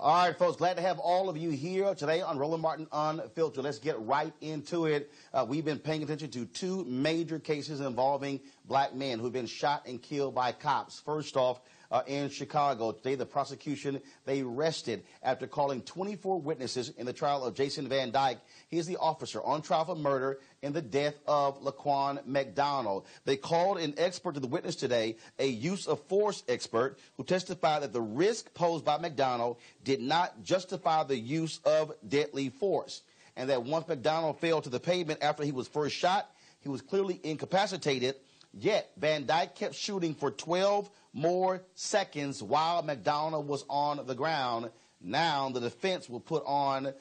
All right, folks, glad to have all of you here today on Roland Martin Unfiltered. Let's get right into it. We've been paying attention to two major cases involving black men who've been shot and killed by cops. First off, in Chicago, today the prosecution, they arrested after calling 24 witnesses in the trial of Jason Van Dyke. He is the officer on trial for murder in the death of Laquan McDonald. They called an expert to the witness today, a use of force expert, who testified that the risk posed by McDonald did not justify the use of deadly force, and that once McDonald fell to the pavement after he was first shot, he was clearly incapacitated. Yet Van Dyke kept shooting for 12 more seconds while McDonald was on the ground. Now the defense will put on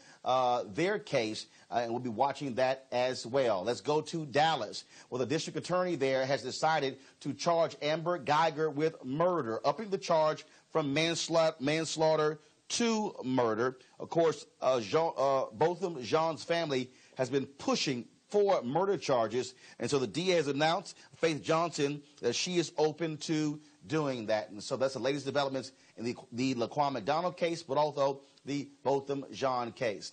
their case, and we'll be watching that as well. Let's go to Dallas, where the district attorney there has decided to charge Amber Geiger with murder, upping the charge from manslaughter to murder. Of course, Botham Jean's family has been pushing for murder charges, and so the DA has announced, Faith Johnson, that she is open to doing that. And so that's the latest developments in the Laquan McDonald case, but also the Botham Jean case.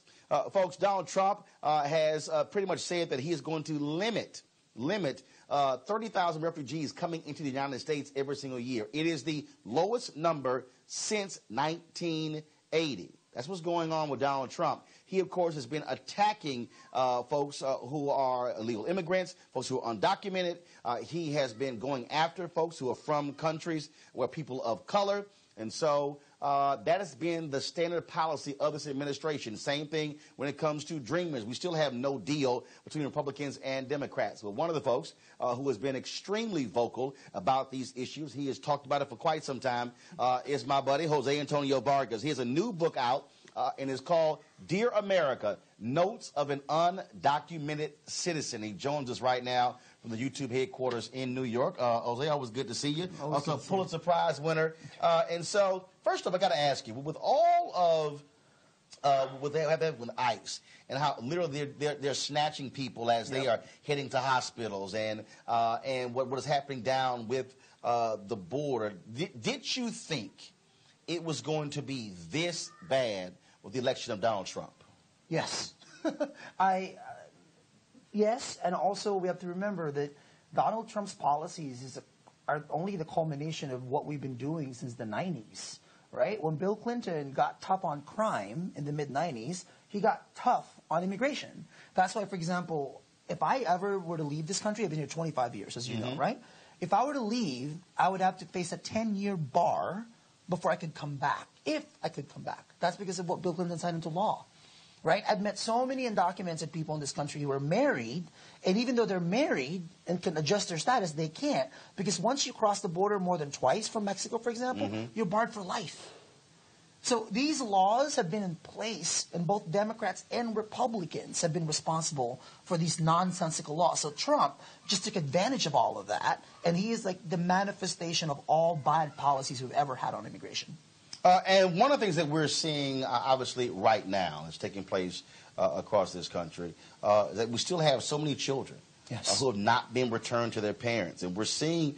Folks, Donald Trump has pretty much said that he is going to limit 30,000 refugees coming into the United States every single year. It is the lowest number since 1980. That's what's going on with Donald Trump. He, of course, has been attacking folks who are illegal immigrants, folks who are undocumented. He has been going after folks who are from countries where people of color. And so that has been the standard policy of this administration. Same thing when it comes to Dreamers. We still have no deal between Republicans and Democrats. But one of the folks who has been extremely vocal about these issues, he has talked about it for quite some time, is my buddy, Jose Antonio Vargas. He has a new book out, and it's called Dear America, Notes of an Undocumented Citizen. He joins us right now from the YouTube headquarters in New York. Jose, always good to see you. Also, Pulitzer Prize winner. And so, first off, I got to ask you, with all of what they have with ICE and how literally they're snatching people as they are heading to hospitals, and what is happening down with the border, did you think it was going to be this bad with the election of Donald Trump? Yes. Yes, and also we have to remember that Donald Trump's policies are only the culmination of what we've been doing since the 90s, right? When Bill Clinton got tough on crime in the mid-90s, he got tough on immigration. That's why, for example, if I ever were to leave this country, I've been here 25 years, as you know, right? If I were to leave, I would have to face a 10-year bar before I could come back, if I could come back. That's because of what Bill Clinton signed into law, right? I've met so many undocumented people in this country who are married, and even though they're married and can adjust their status, they can't, because once you cross the border more than twice from Mexico, for example, you're barred for life. So these laws have been in place, and both Democrats and Republicans have been responsible for these nonsensical laws. So Trump just took advantage of all of that, and he is like the manifestation of all bad policies we've ever had on immigration. And one of the things that we're seeing, obviously, right now, is taking place across this country, that we still have so many children who have not been returned to their parents, and we're seeing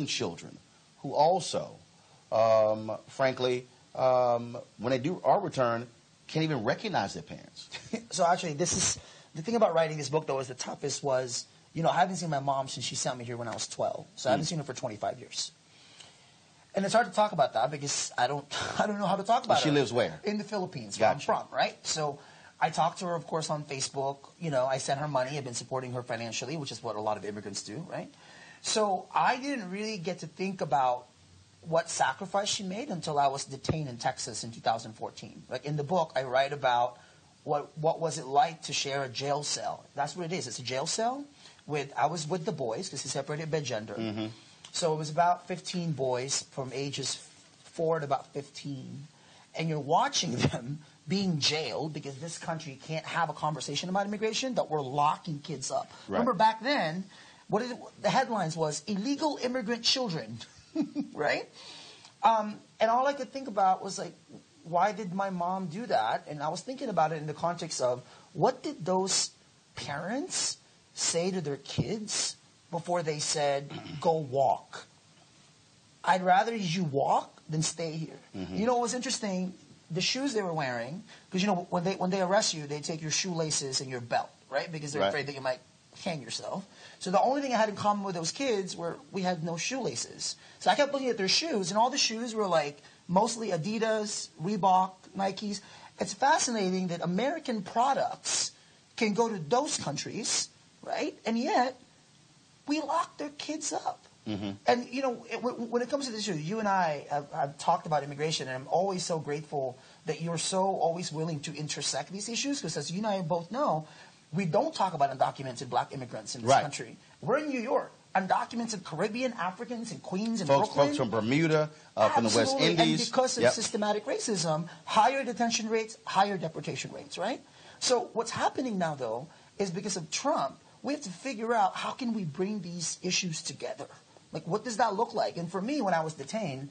children who also, frankly, when they are returned, can't even recognize their parents. So actually, this is the thing about writing this book. Though, was the toughest was, you know, I haven't seen my mom since she sent me here when I was 12, so I haven't seen her for 25 years. And it's hard to talk about that because I don't know how to talk about it. She lives where? In the Philippines, where I'm from, right? So I talked to her, of course, on Facebook. You know, I sent her money. I've been supporting her financially, which is what a lot of immigrants do, right? So I didn't really get to think about what sacrifice she made until I was detained in Texas in 2014. Like in the book, I write about what was it like to share a jail cell. That's what it is. It's a jail cell. I was with the boys because it's separated by gender. So it was about 15 boys from ages 4 to about 15. And you're watching them being jailed because this country can't have a conversation about immigration, that we're locking kids up. Right. Remember back then, the headlines was illegal immigrant children, right? And all I could think about was like, why did my mom do that? And I was thinking about it in the context of, what did those parents say to their kids before they said, go walk? I'd rather you walk than stay here. You know what was interesting? The shoes they were wearing, because, you know, when they arrest you, they take your shoelaces and your belt, right? Because they're afraid that you might hang yourself. So the only thing I had in common with those kids were we had no shoelaces. So I kept looking at their shoes, and all the shoes were like mostly Adidas, Reebok, Nikes. It's fascinating that American products can go to those countries, right? And yet we lock their kids up. And, you know, when it comes to this issue, you and I have talked about immigration, and I'm always so grateful that you're so always willing to intersect these issues, because as you and I both know, we don't talk about undocumented black immigrants in this country. We're in New York. Undocumented Caribbean, Africans, and Queens, and Brooklyn. Folks from Bermuda, from the West Indies. And because of systematic racism, higher detention rates, higher deportation rates, right? So what's happening now, though, is because of Trump, we have to figure out how can we bring these issues together. Like, what does that look like? And for me, when I was detained,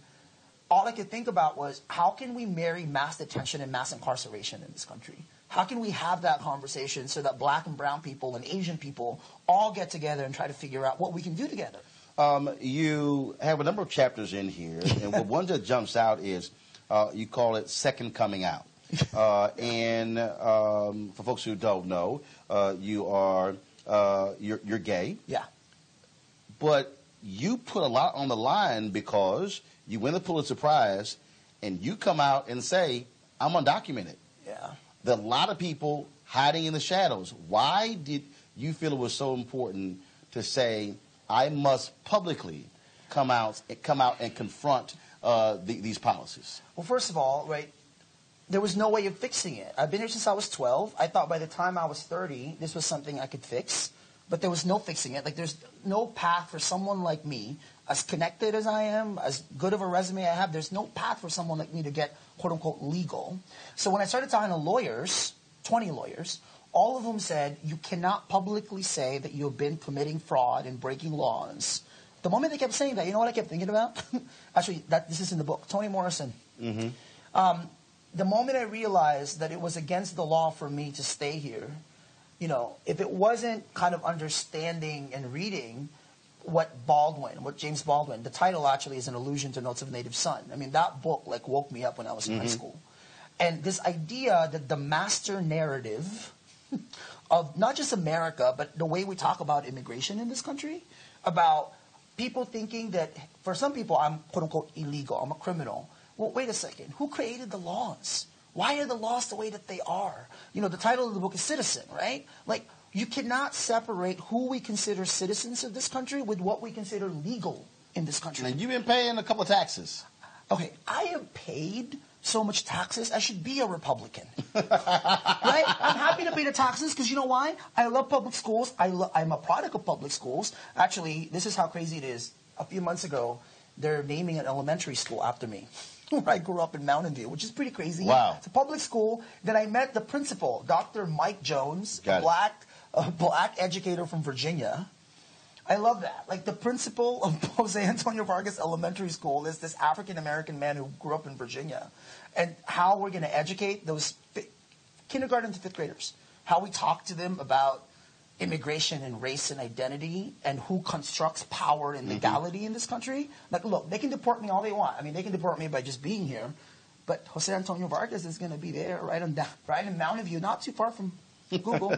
all I could think about was, how can we marry mass detention and mass incarceration in this country? How can we have that conversation so that black and brown people and Asian people all get together and try to figure out what we can do together? You have a number of chapters in here, and one that jumps out is you call it Second Coming Out. And for folks who don't know, you're gay. Yeah. But you put a lot on the line because you win the Pulitzer Prize, and you come out and say, I'm undocumented. Yeah. There are a lot of people hiding in the shadows. Why did you feel it was so important to say, I must publicly come out and confront these policies? Well, first of all, right, there was no way of fixing it. I've been here since I was 12. I thought by the time I was 30, this was something I could fix. But there was no fixing it. Like, there's no path for someone like me, as connected as I am, as good of a resume I have, there's no path for someone like me to get, quote-unquote, legal. So when I started talking to lawyers, 20 lawyers, all of them said, you cannot publicly say that you've been committing fraud and breaking laws. The moment they kept saying that, you know what I kept thinking about? Actually, this is in the book, Toni Morrison. The moment I realized that it was against the law for me to stay here, you know, if it wasn't kind of understanding and reading what James Baldwin, the title actually is an allusion to Notes of a Native Son. I mean, that book like woke me up when I was in high school. And this idea that the master narrative of not just America, but the way we talk about immigration in this country, about people thinking that for some people I'm quote-unquote illegal, I'm a criminal. Well, wait a second. Who created the laws? Why are the laws the way that they are? You know, the title of the book is Citizen, right? Like, you cannot separate who we consider citizens of this country with what we consider legal in this country. And you've been paying a couple of taxes. Okay, I have paid so much taxes, I should be a Republican. Right? I'm happy to pay the taxes because you know why? I love public schools. I'm a product of public schools. Actually, this is how crazy it is. A few months ago, they're naming an elementary school after me. Where I grew up in Mountain View, which is pretty crazy. Wow. It's a public school. Then I met the principal, Dr. Mike Jones, a black educator from Virginia. I love that. Like, the principal of Jose Antonio Vargas Elementary School is this African-American man who grew up in Virginia. And how we're going to educate those kindergarten to fifth graders. How we talk to them about immigration and race and identity and who constructs power and legality in this country. Like, look, they can deport me all they want. I mean, they can deport me by just being here. But Jose Antonio Vargas is going to be there right in Mountain View, not too far from Google.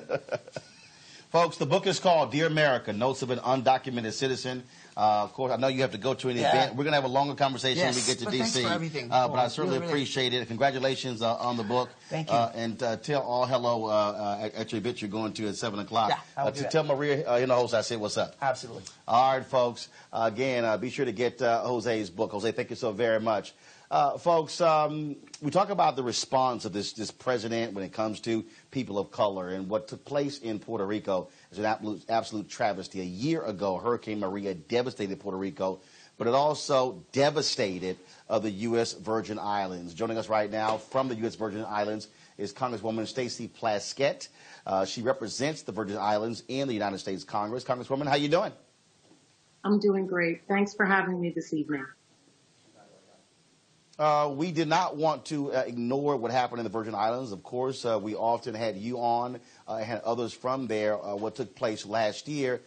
Folks, the book is called Dear America, Notes of an Undocumented Citizen. Of course, I know you have to go to an event. We're going to have a longer conversation when we get to D.C. Thanks for everything. But I certainly appreciate it. Congratulations on the book. Thank you. And tell all hello at your event you're going to at 7 o'clock. Yeah, I will do that. Tell Maria in the host I said what's up. Absolutely. All right, folks. Again, be sure to get Jose's book. Jose, thank you so very much. Folks, we talk about the response of this president when it comes to people of color, and what took place in Puerto Rico is an absolute travesty. A year ago, Hurricane Maria devastated Puerto Rico, but it also devastated the U.S. Virgin Islands. Joining us right now from the U.S. Virgin Islands is Congresswoman Stacy Plaskett. She represents the Virgin Islands in the United States Congress. Congresswoman, how you doing? I'm doing great. Thanks for having me this evening. We did not want to ignore what happened in the Virgin Islands. Of course, we often had you on, had others from there, what took place last year.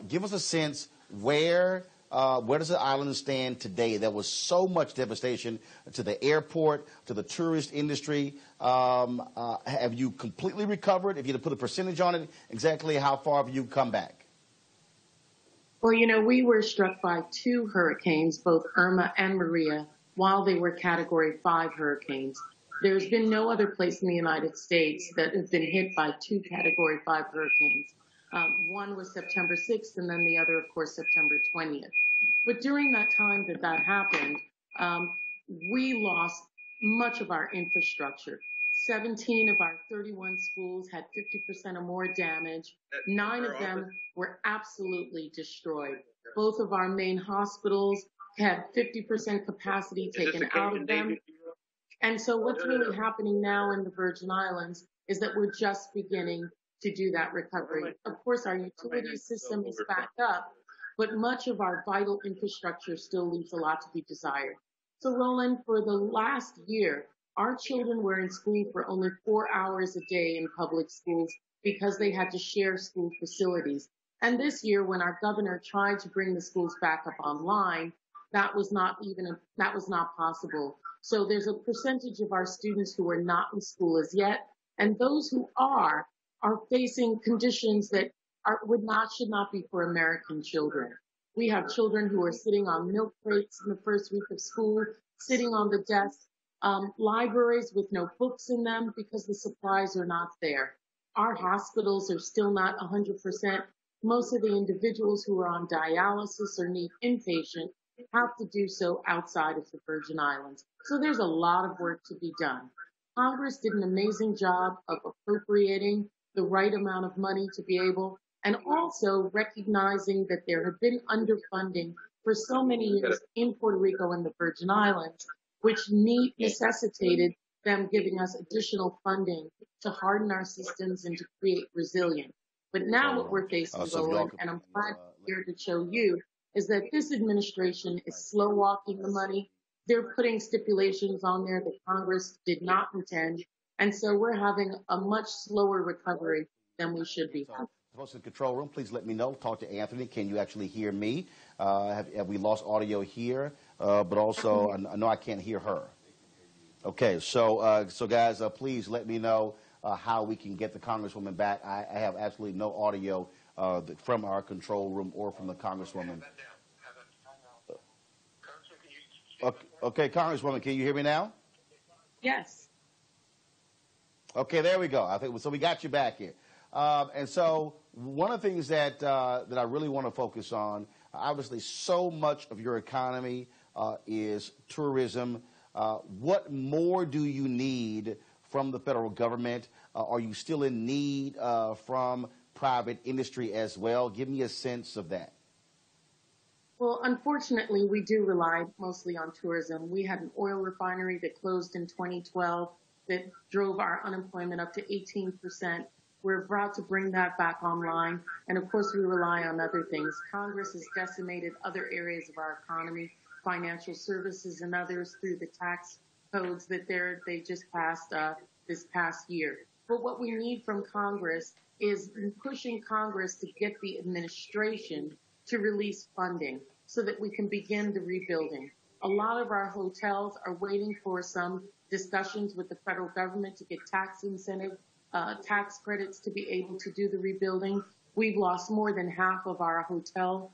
Give us a sense where where does the island stand today? There was so much devastation to the airport, to the tourist industry. Have you completely recovered? If you had to put a percentage on it, exactly how far have you come back? Well, you know, we were struck by two hurricanes, both Irma and Maria, while they were Category 5 hurricanes. There's been no other place in the United States that has been hit by two Category 5 hurricanes. One was September 6th, and then the other, of course, September 20th. But during that time that happened, we lost much of our infrastructure. 17 of our 31 schools had 50% or more damage. 9 of them were absolutely destroyed. Both of our main hospitals had 50% capacity taken out of them. And so what's really happening now in the Virgin Islands is that we're just beginning to do that recovery. Of course, our utility system is backed up, but much of our vital infrastructure still leaves a lot to be desired. So, Roland, for the last year, our children were in school for only 4 hours a day in public schools because they had to share school facilities. And this year, when our governor tried to bring the schools back up online, that was not possible. So there's a percentage of our students who are not in school as yet, and those who are facing conditions that should not be for American children. We have children who are sitting on milk crates in the first week of school, sitting on the desk, libraries with no books in them because the supplies are not there. Our hospitals are still not 100%. Most of the individuals who are on dialysis or need inpatient have to do so outside of the Virgin Islands. So there's a lot of work to be done. Congress did an amazing job of appropriating the right amount of money to be able, and also recognizing that there had been underfunding for so many years in Puerto Rico and the Virgin Islands, which necessitated them giving us additional funding to harden our systems and to create resilience. But now what we're facing, Roland, and I'm glad here to show you, is that this administration is slow walking the money. They're putting stipulations on there that Congress did not intend. And so we're having a much slower recovery than we should be. Folks in the control room, please let me know. Talk to Anthony. Can you actually hear me? Have we lost audio here? But also, I know I can't hear her. Okay, so guys, please let me know how we can get the Congresswoman back. I have absolutely no audio from our control room or from the Congresswoman. Okay, Congresswoman, can you hear me now? Yes. Okay, there we go. I think so. We got you back here. And so one of the things that I really want to focus on, obviously, so much of your economy is tourism. What more do you need from the federal government? Are you still in need from private industry as well? Give me a sense of that. Well, unfortunately, we do rely mostly on tourism. We had an oil refinery that closed in 2012 that drove our unemployment up to 18%. We're about to bring that back online. And of course, we rely on other things. Congress has decimated other areas of our economy, financial services and others through the tax codes that they just passed this past year. But what we need from Congress is pushing Congress to get the administration to release funding so that we can begin the rebuilding. A lot of our hotels are waiting for some discussions with the federal government to get tax incentive, tax credits to be able to do the rebuilding. We've lost more than half of our hotel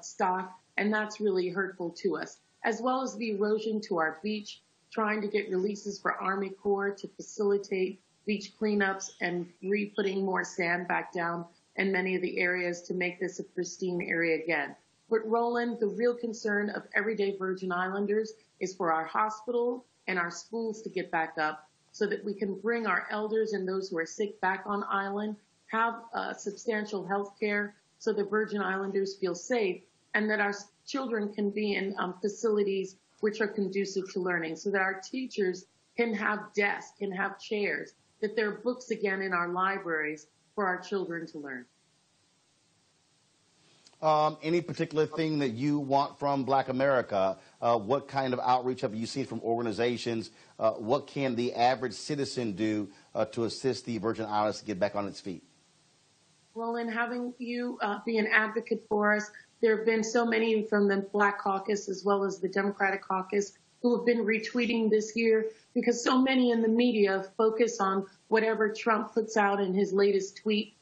stock, and that's really hurtful to us, as well as the erosion to our beach, trying to get releases for Army Corps to facilitate beach cleanups and re-putting more sand back down in many of the areas to make this a pristine area again. But Roland, the real concern of everyday Virgin Islanders is for our hospital and our schools to get back up so that we can bring our elders and those who are sick back on island, have substantial health care so the Virgin Islanders feel safe, and that our children can be in facilities which are conducive to learning, so that our teachers can have desks, can have chairs, that there are books again in our libraries for our children to learn. Any particular thing that you want from Black America? What kind of outreach have you seen from organizations? What can the average citizen do to assist the Virgin Islands to get back on its feet? Well, in having you be an advocate for us, There have been so many from the Black Caucus as well as the Democratic Caucus who have been retweeting this year because so many in the media focus on whatever Trump puts out in his latest tweet,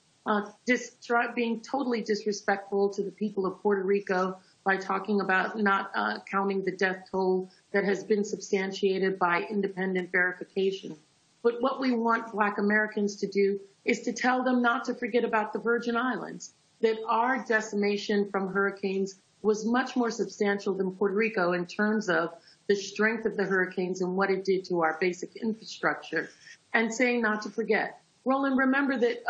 being totally disrespectful to the people of Puerto Rico by talking about not counting the death toll that has been substantiated by independent verification. But what we want Black Americans to do is to tell them not to forget about the Virgin Islands, that our decimation from hurricanes was much more substantial than Puerto Rico in terms of the strength of the hurricanes and what it did to our basic infrastructure, and saying not to forget. Roland, remember that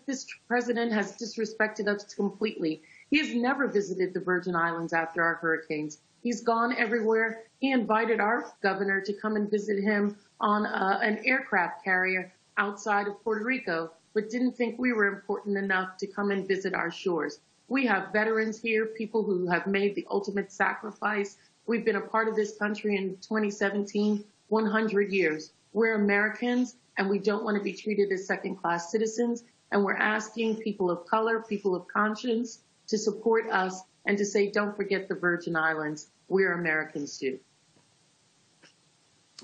this president has disrespected us completely. He has never visited the Virgin Islands after our hurricanes. He's gone everywhere. He invited our governor to come and visit him on an aircraft carrier outside of Puerto Rico, but didn't think we were important enough to come and visit our shores. We have veterans here, people who have made the ultimate sacrifice. We've been a part of this country in 2017, 100 years. We're Americans, and we don't want to be treated as second-class citizens. And we're asking people of color, people of conscience, to support us and to say, don't forget the Virgin Islands. We're Americans, too.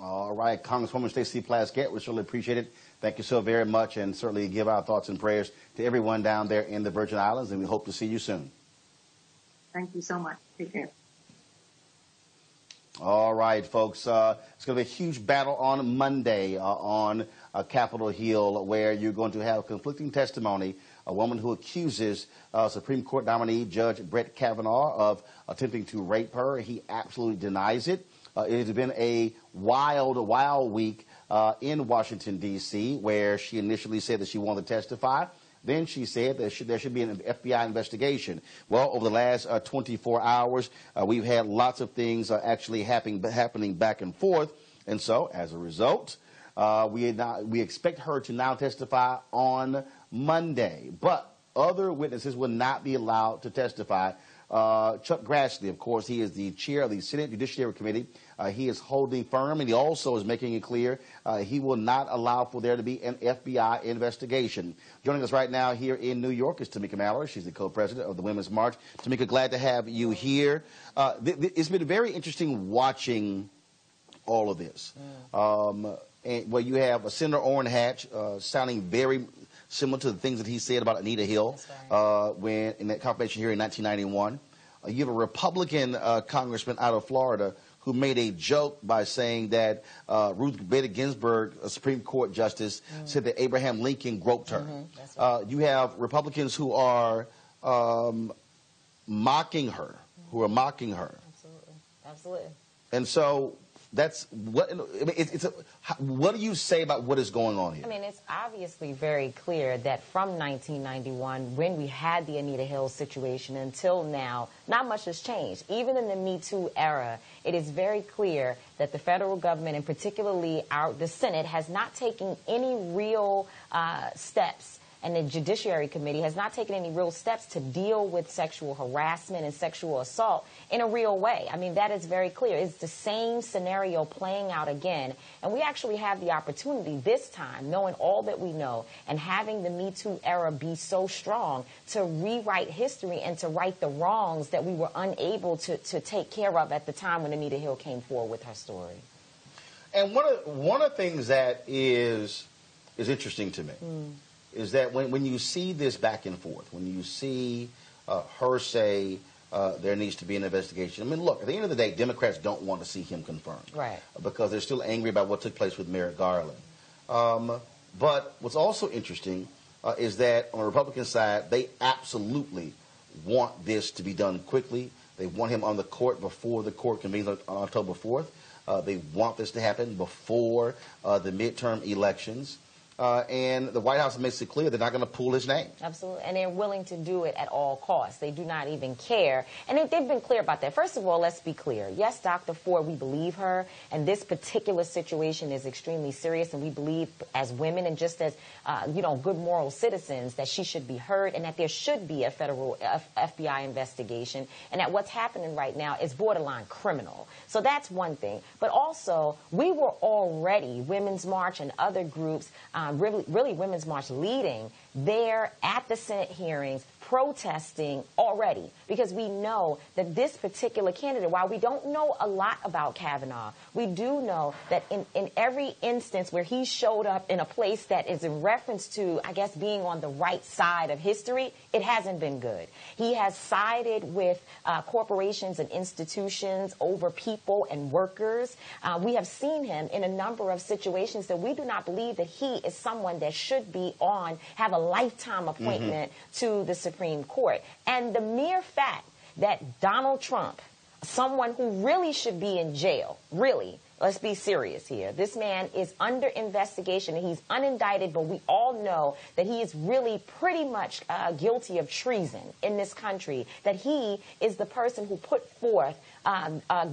All right, Congresswoman Stacy Plaskett, we certainly appreciate it. Thank you so very much, and certainly give our thoughts and prayers to everyone down there in the Virgin Islands, and we hope to see you soon. Thank you so much. Take care. All right, folks. It's going to be a huge battle on Monday on Capitol Hill, where you're going to have conflicting testimony. A woman who accuses Supreme Court nominee Judge Brett Kavanaugh of attempting to rape her. He absolutely denies it. It has been a wild week in Washington, D.C., where she initially said that she wanted to testify. Then she said that there should be an FBI investigation. Well, over the last 24 hours, we've had lots of things actually happening back and forth. And so, as a result, we expect her to now testify on Monday. But other witnesses will not be allowed to testify. Chuck Grassley, of course, he is the chair of the Senate Judiciary Committee. He is holding firm, and he also is making it clear he will not allow for there to be an FBI investigation. Joining us right now here in New York is Tamika Mallory. She's the co-president of the Women's March. Tamika, glad to have you here. It's been very interesting watching all of this. And where you have Senator Orrin Hatch sounding very similar to the things that he said about Anita Hill when in that confirmation hearing in 1991. You have a Republican congressman out of Florida who made a joke by saying that Ruth Bader Ginsburg, a Supreme Court justice, said that Abraham Lincoln groped her. That's right. You have Republicans who are mocking her, Absolutely. Absolutely. And so that's what. I mean, what do you say about what is going on here? I mean, it's obviously very clear that from 1991, when we had the Anita Hill situation until now, not much has changed. Even in the Me Too era, it is very clear that the federal government, and particularly the Senate, has not taken any real steps, and the Judiciary Committee has not taken any real steps to deal with sexual harassment and sexual assault in a real way. I mean, that is very clear. It's the same scenario playing out again. And we actually have the opportunity this time, knowing all that we know and having the Me Too era be so strong, to rewrite history and to right the wrongs that we were unable to take care of at the time when Anita Hill came forward with her story. And one of the things that is interesting to me is that when you see this back and forth, when you see her say there needs to be an investigation. I mean, look, at the end of the day, Democrats don't want to see him confirmed. Right. Because they're still angry about what took place with Merrick Garland. But what's also interesting is that on the Republican side, they absolutely want this to be done quickly. They want him on the court before the court convenes on October 4th. They want this to happen before the midterm elections. And the White House makes it clear they're not going to pull his name. Absolutely. And they're willing to do it at all costs. They do not even care. And they've been clear about that. First of all, let's be clear. Yes, Dr. Ford, we believe her. And this particular situation is extremely serious. And we believe as women and just as, good moral citizens that she should be heard and that there should be a federal FBI investigation. And that what's happening right now is borderline criminal. So that's one thing. But also, we were already, Women's March and other groups, really Women's March leading there at the Senate hearings, protesting already, because we know that this particular candidate, while we don't know a lot about Kavanaugh, we do know that in every instance where he showed up in a place that is in reference to, I guess, being on the right side of history, it hasn't been good. He has sided with corporations and institutions over people and workers. We have seen him in a number of situations that we do not believe that he is someone that should have a lifetime appointment to the Supreme Court. And the mere fact that Donald Trump, someone who really should be in jail, really, let's be serious here. This man is under investigation and he's unindicted, but we all know that he is really pretty much guilty of treason in this country, that he is the person who put forth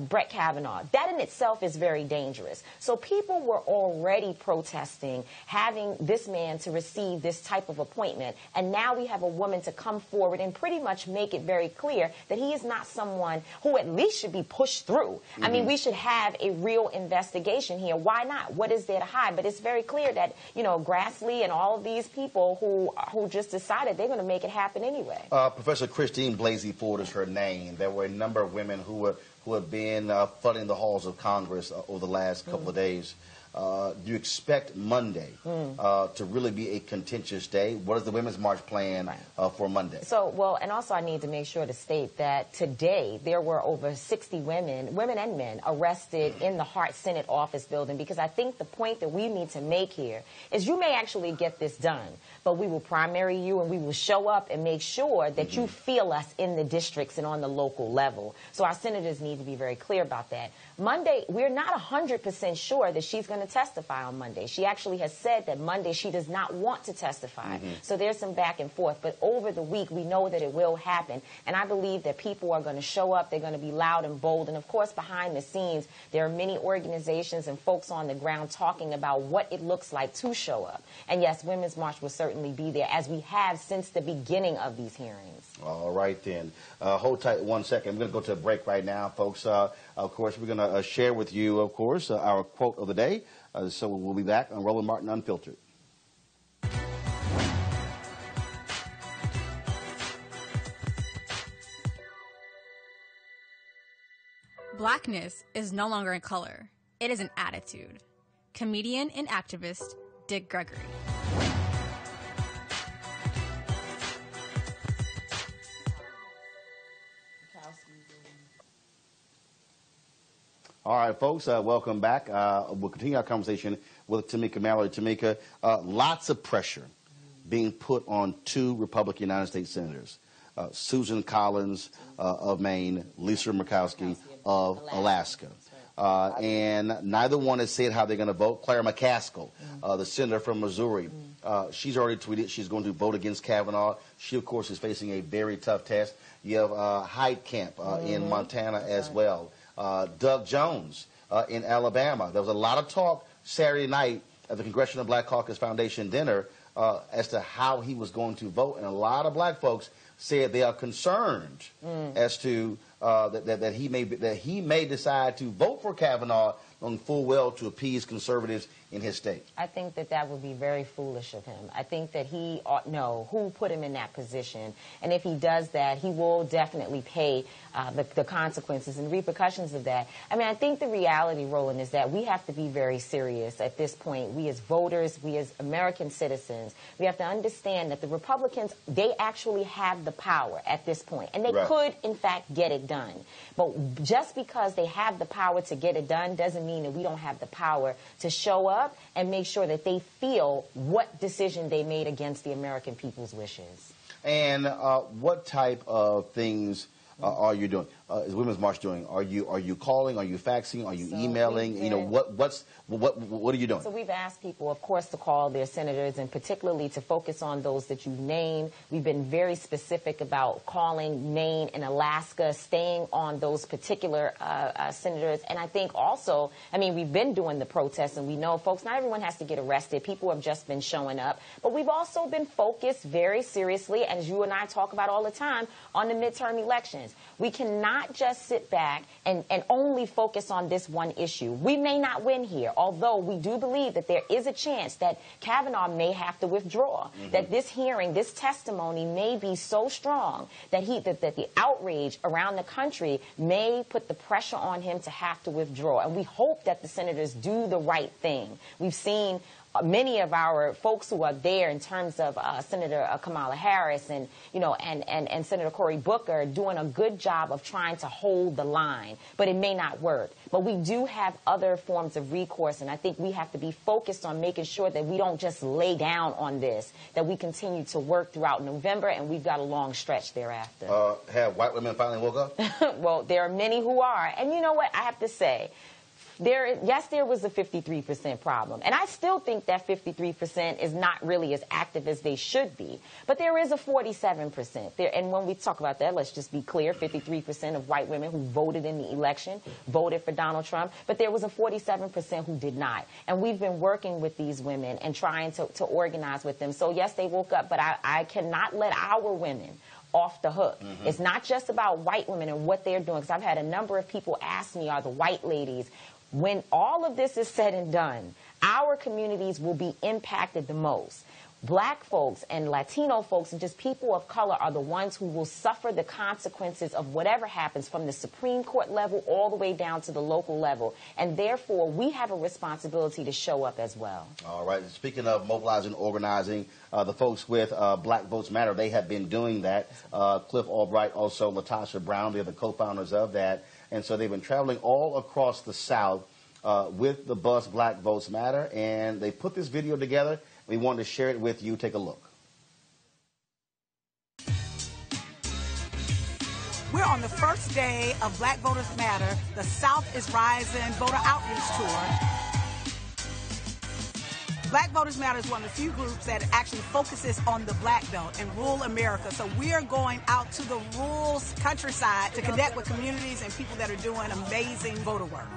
Brett Kavanaugh. That in itself is very dangerous. So people were already protesting having this man to receive this type of appointment, and now we have a woman to come forward and pretty much make it very clear that he is not someone who at least should be pushed through. I mean, we should have a real investigation here. Why not? What is there to hide? But it's very clear that, you know, Grassley and all of these people who just decided they're going to make it happen anyway. Professor Christine Blasey Ford is her name. There were a number of women who have been flooding the halls of Congress over the last couple of days. Do you expect Monday to really be a contentious day? What is the Women's March plan for Monday? So, well, and also I need to make sure to state that today there were over 60 women and men, arrested in the Hart Senate office building, because I think the point that we need to make here is you may actually get this done, but we will primary you and we will show up and make sure that you feel us in the districts and on the local level. So our senators need to be very clear about that. Monday, we're not 100% sure that she's going to testify on Monday. She actually has said that Monday she does not want to testify. So there's some back and forth. But over the week, we know that it will happen. And I believe that people are going to show up. They're going to be loud and bold. And, of course, behind the scenes, there are many organizations and folks on the ground talking about what it looks like to show up. And, yes, Women's March will certainly be there, as we have since the beginning of these hearings. All right, then. Hold tight 1 second. I'm going to go to a break right now, folks. Of course, we're going to share with you, of course, our quote of the day. So we'll be back on Roland Martin Unfiltered. Blackness is no longer in color. It is an attitude. Comedian and activist Dick Gregory. All right, folks, welcome back. We'll continue our conversation with Tamika Mallory. Tamika, lots of pressure being put on two Republican United States senators, Susan Collins of Maine, Lisa Murkowski of Alaska. And neither one has said how they're going to vote. Claire McCaskill, the senator from Missouri, she's already tweeted she's going to vote against Kavanaugh. She, of course, is facing a very tough test. You have Heitkamp in Montana as well. Doug Jones in Alabama. There was a lot of talk Saturday night at the Congressional Black Caucus Foundation dinner as to how he was going to vote, and a lot of black folks said they are concerned as to that he may decide to vote for Kavanaugh on full well to appease conservatives in his state. I think that would be very foolish of him. I think that he ought to know who put him in that position. And if he does that, he will definitely pay the consequences and repercussions of that. I mean, I think the reality, Roland, is that we have to be very serious at this point. We as voters, we as American citizens, we have to understand that the Republicans, they actually have the power at this point. And they could, in fact, get it done. But just because they have the power to get it done doesn't mean that we don't have the power to show up and make sure that they feel what decision they made against the American people's wishes. And what type of things are you doing? Is Women's March doing? Are you calling? Are you faxing? Are you emailing? You know, what are you doing? So we've asked people, of course, to call their senators, and particularly to focus on those that you named. We've been very specific about calling Maine and Alaska, staying on those particular senators. And I think also, I mean, we've been doing the protests, and we know, folks, not everyone has to get arrested. People have just been showing up. But we've also been focused very seriously, as you and I talk about all the time, on the midterm elections. lines. We cannot just sit back and only focus on this one issue. We may not win here, although we do believe that there is a chance that Kavanaugh may have to withdraw, that this hearing, this testimony may be so strong that the outrage around the country may put the pressure on him to have to withdraw. And we hope that the senators do the right thing. We've seen many of our folks who are there in terms of Senator Kamala Harris and, and Senator Cory Booker doing a good job of trying to hold the line, but it may not work. But we do have other forms of recourse, and I think we have to be focused on making sure that we don't just lay down on this, that we continue to work throughout November, and we've got a long stretch thereafter. Have white women finally woke up? Well, there are many who are. And you know what? I have to say, yes, there was a 53% problem. And I still think that 53% is not really as active as they should be. But there is a 47%. And when we talk about that, let's just be clear, 53% of white women who voted in the election voted for Donald Trump. But there was a 47% who did not. And we've been working with these women and trying to organize with them. So, yes, they woke up. But I cannot let our women off the hook. It's not just about white women and what they're doing. Because I've had a number of people ask me, are the white ladies, when all of this is said and done, our communities will be impacted the most. Black folks and Latino folks and just people of color are the ones who will suffer the consequences of whatever happens from the Supreme Court level all the way down to the local level. And therefore, we have a responsibility to show up as well. All right. Speaking of mobilizing, organizing, the folks with Black Votes Matter, they have been doing that. Cliff Albright, also Latasha Brown, they're the co-founders of that. And so they've been traveling all across the South with the bus Black Votes Matter. And they put this video together. We wanted to share it with you. Take a look. We're on the first day of Black Voters Matter, the South is Rising voter outreach tour. Black Voters Matter is one of the few groups that actually focuses on the Black Belt and rural America. So we are going out to the rural countryside to connect with communities and people that are doing amazing voter work.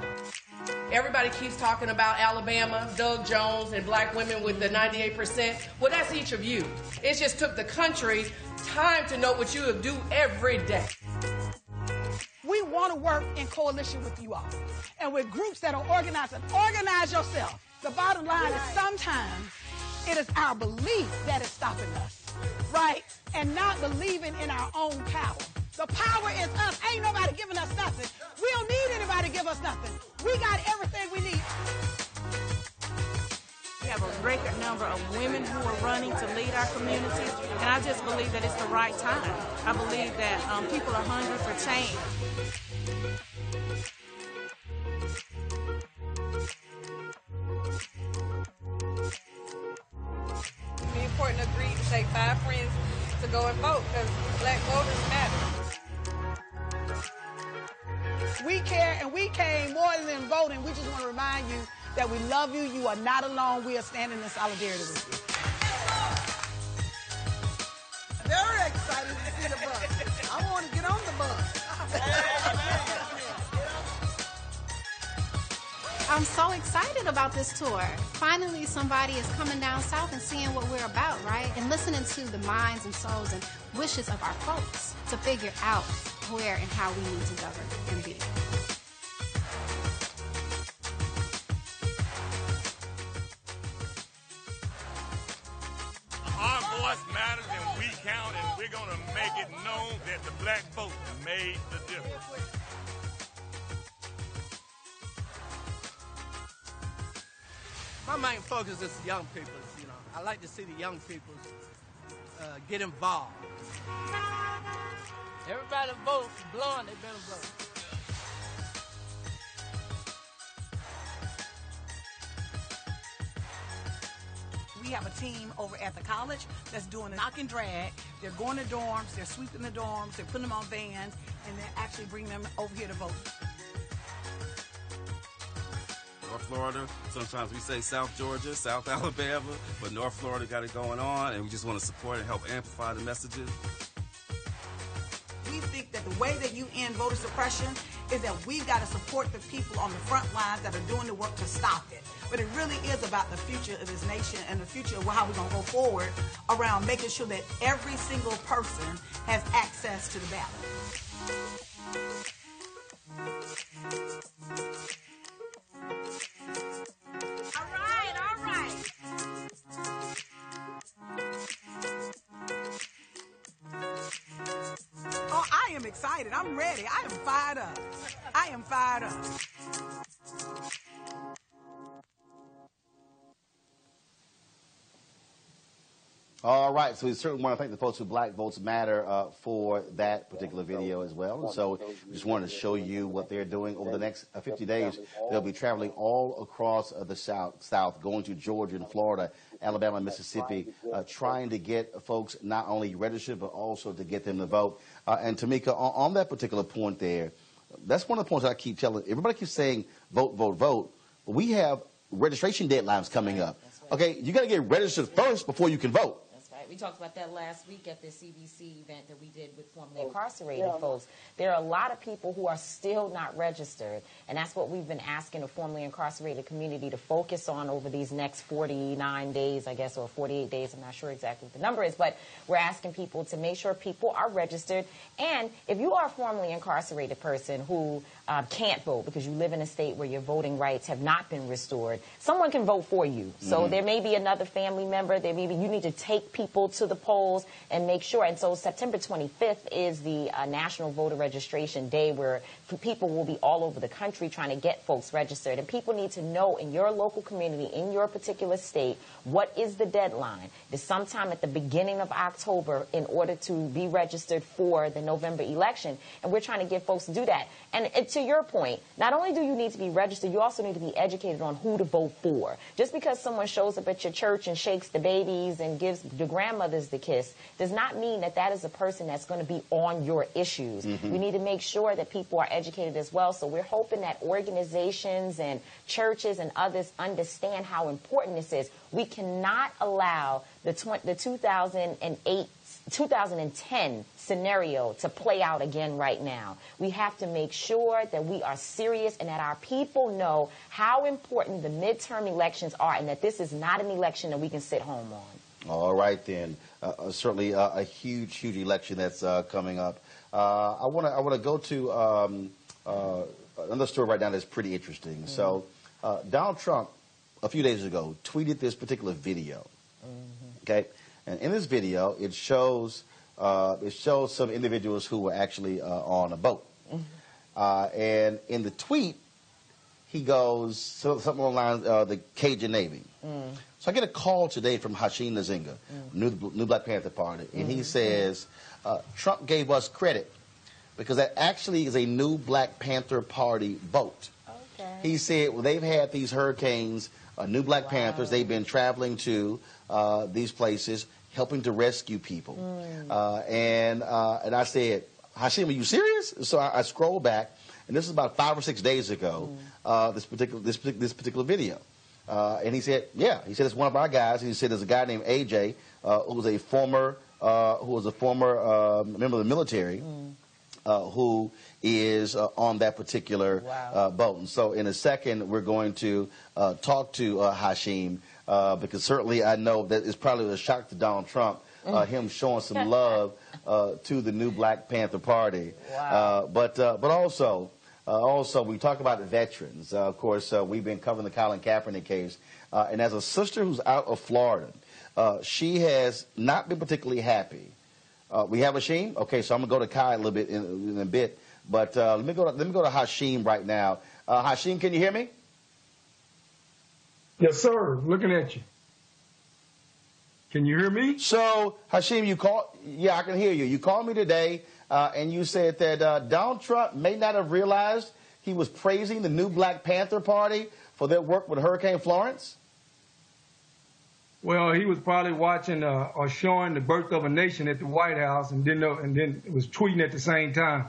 Everybody keeps talking about Alabama, Doug Jones, and black women with the 98%. Well, that's each of you. It just took the country time to know what you do every day. We want to work in coalition with you all and with groups that are organized. Organize yourself. The bottom line is sometimes it is our belief that is stopping us, right? And not believing in our own power. The power is us. Ain't nobody giving us nothing. We don't need anybody to give us nothing. We got everything we need. We have a record number of women who are running to lead our communities, and I just believe that it's the right time. I believe that people are hungry for change. It's important to agree to take 5 friends to go and vote because Black voters matter. We care, and we came more than voting. We just want to remind you that we love you. You are not alone. We are standing in solidarity with you. Very excited to see the bus. I want to get on the bus. I'm so excited about this tour. Finally, somebody is coming down south and seeing what we're about, right? And listening to the minds and souls and wishes of our folks to figure out where and how we need to govern and be. Our voice matters and we count, and we're going to make it known that the black vote made the difference. My main focus is young people. You know, I like to see the young people get involved. Everybody vote blonde, they better vote. We have a team over at the college that's doing a knock and drag. They're going to dorms, they're sweeping the dorms, they're putting them on vans, and they're actually bringing them over here to vote. North Florida, sometimes we say South Georgia, South Alabama, but North Florida got it going on, and we just want to support and help amplify the messages. We think that the way that you end voter suppression is that we've got to support the people on the front lines that are doing the work to stop it. But it really is about the future of this nation and the future of how we're going to go forward around making sure that every single person has access to the ballot. Oh, I am excited. I'm ready. I am fired up. I am fired up. All right, so we certainly want to thank the folks who Black Votes Matter for that particular video as well. And so we just wanted to show you what they're doing over the next 50 days. They'll be traveling all across the South, going to Georgia and Florida, Alabama, Mississippi, trying to get folks not only registered, but also to get them to vote. And Tamika, on that particular point there, that's one of the points I keep telling. Everybody keeps saying vote, vote, vote, but we have registration deadlines coming up. Okay, you got to get registered first before you can vote. We talked about that last week at the CBC event that we did with formerly incarcerated folks. There are a lot of people who are still not registered, and that's what we've been asking the formerly incarcerated community to focus on over these next 49 days, I guess, or 48 days. I'm not sure exactly what the number is, but we're asking people to make sure people are registered. And if you are a formerly incarcerated person who can't vote because you live in a state where your voting rights have not been restored, someone can vote for you. So there may be another family member. There may be, you need to take people to the polls and make sure. And so September 25th is the National Voter Registration Day, where people will be all over the country trying to get folks registered. And people need to know in your local community, in your particular state, what is the deadline? It's sometime at the beginning of October in order to be registered for the November election. And we're trying to get folks to do that. And to your point, not only do you need to be registered, you also need to be educated on who to vote for. Just because someone shows up at your church and shakes the babies and gives the grandmothers the kiss does not mean that that is a person that's going to be on your issues. We need to make sure that people are educated as well. So we're hoping that organizations and churches and others understand how important this is. We cannot allow the 2010 scenario to play out again right now. We have to make sure that we are serious and that our people know how important the midterm elections are, and that this is not an election that we can sit home on. All right, then. Certainly a huge, huge election that's coming up. I want to go to another story right now that's pretty interesting. So Donald Trump, a few days ago, tweeted this particular video. Okay, and in this video, it shows some individuals who were actually on a boat. And in the tweet, he goes something along the lines the Cajun Navy. So I get a call today from Hashim Nzinga, New Black Panther Party, and he says Trump gave us credit because that actually is a New Black Panther Party boat. Okay. He said, well, they've had these hurricanes, New Black Panthers, they've been traveling to these places, helping to rescue people. And I said, Hashim, are you serious? So I scroll back, and this is about 5 or 6 days ago, this particular video. And he said, yeah, he said it's one of our guys. And he said there's a guy named AJ who was a former member of the military who is on that particular boat. And so in a second, we're going to talk to Hashim because certainly I know that it's probably a shock to Donald Trump, him showing some love to the New Black Panther Party. But also, we talk about the veterans. Of course, we've been covering the Colin Kaepernick case. And as a sister who's out of Florida, she has not been particularly happy. We have Hashim? Okay, so I'm going to go to Kai a little bit in a bit. But let me go to Hashim right now. Hashim, can you hear me? Yes, sir. Looking at you. Can you hear me? So, Hashim, you called. Yeah, I can hear you. You called me today. And you said that Donald Trump may not have realized he was praising the New Black Panther Party for their work with Hurricane Florence? Well, he was probably watching or showing the birth of a nation at the White House and didn't know, and then was tweeting at the same time.